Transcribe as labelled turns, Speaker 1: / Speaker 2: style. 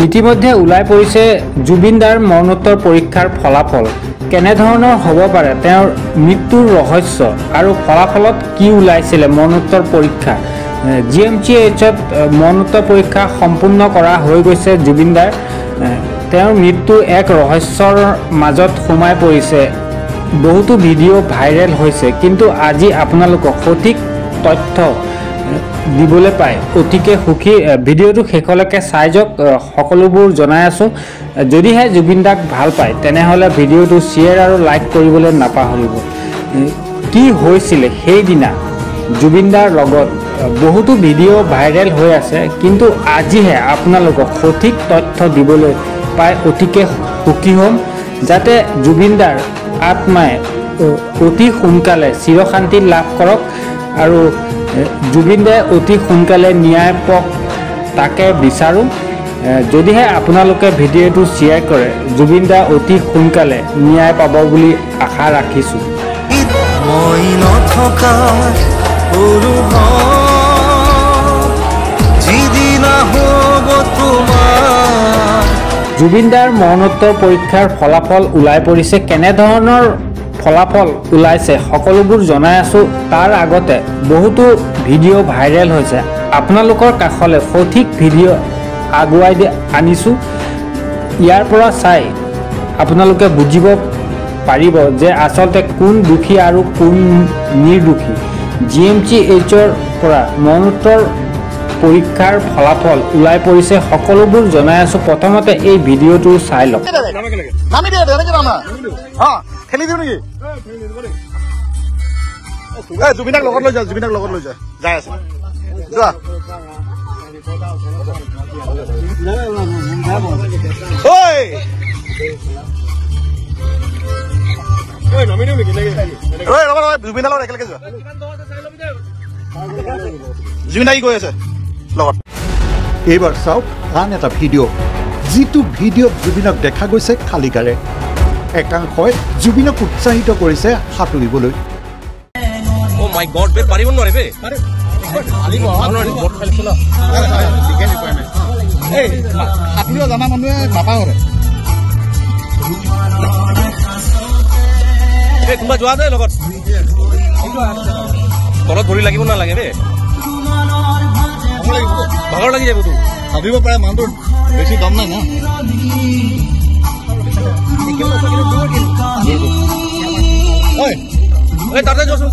Speaker 1: ইতিমধ্যে ওলাই পৰিছে জুবিনদাৰ মৰণোত্তৰ পৰীক্ষাৰ ফলাফল কেনে ধৰণৰ হ'ব পাৰে তেওঁৰ মৃত্যুৰ ৰহস্য আৰু ফলাফলত কি ওলাইছিল মৰণোত্তৰ পৰীক্ষা জিএমচিএইচত মৰণোত্তৰ পৰীক্ষা সম্পূৰ্ণ কৰা হৈ গৈছে জুবিনদাৰ তেওঁৰ মৃত্যু এক ৰহস্যৰ মাজত সোমাই পৰিছে বহুতো ভিডিঅ' ভাইৰেল হৈছে কিন্তু আজি আপোনালোকক সঠিক তথ্য দিবলৈ পাই অতিকে সুখী ভিডিঅ'টো শেষলৈকে চাই যাওক সকলোবোৰ জনাই আছো যদিহে জুবিনদাক ভাল পায় তেনেহলে ভিডিঅ'টো শ্বেয়াৰ আৰু লাইক কৰিবলৈ নাপাহৰিব কি হৈছিল সেই দিনা জুবিনদাৰ লগত বহুতো ভিডিঅ' ভাইৰেল হৈ আছে কিন্তু আজিহে আপোনালোকক সঠিক তথ্য দিবলৈ পাই অতিকে সুখী হ'ম যাতে জুবিনদাৰ আত্মাই অতি সোনকালে চিৰশান্তি লাভ কৰক আৰু জুবিনদাই অতি সোনকালে ন্যায় পাওক তাকে বিচাৰোঁ যদিহে আপোনালোকে ভিডিঅ'টো শ্বেয়াৰ কৰে জুবিনদা অতি সোনকালে ন্যায় পাব বুলি আশা ৰাখিছোঁ জুবিনদাৰ মৰণোত্তৰ পৰীক্ষাৰ ফলাফল ওলাই পৰিছে কেনে ধৰণৰ ফলাফল ওলাইছে সকলোবোৰ জনাই আছো তাৰ আগতে বহুতো ভিডিঅ' ভাইৰেল হৈছে আপোনালোকৰ কাষলৈ সঠিক ভিডিঅ' আগুৱাই আনিছো ইয়াৰ পৰা চাই আপোনালোকে বুজিব পাৰিব যে আচলতে কোন দুখী আৰু কোন নিৰ্দোষী জিএমচিএইচৰ পৰা মৰণোত্তৰ পৰীক্ষাৰ ফলাফল ওলাই পৰিছে সকলোবোৰ জনাই আছো প্ৰথমতে এই ভিডিঅ'টো চাই লওক
Speaker 2: খেলি দিও নেকি জুবিনক লগত লৈ যা যাই আছে যোৱা জুবিনৰ লগত একেলগে যোৱা জুবিনা কি কৈ আছে লগত
Speaker 3: এইবাৰ চাওক আন এটা ভিডিঅ' যিটো ভিডিঅ'ত জুবিনক দেখা গৈছে খালী গাৰে একাংশই জুবিনক উৎসাহিত কৰিছে সাঁতুৰিবলৈ
Speaker 4: ও মাই গড বে পাৰিব নোৱাৰে বে পাৰিব আপোনাৰ বট খেলিছিল এই সাঁতুৰিব জানা মানুহে নাপাহৰে এই কোনোবা যোৱা যায় লগত তলত ভৰি লাগিব নালাগে বে ভাগৰ লাগি যাব তো সাঁতুৰিব পাৰে মানুহটোৰ বেছি দম নাই না তাতে যোৱা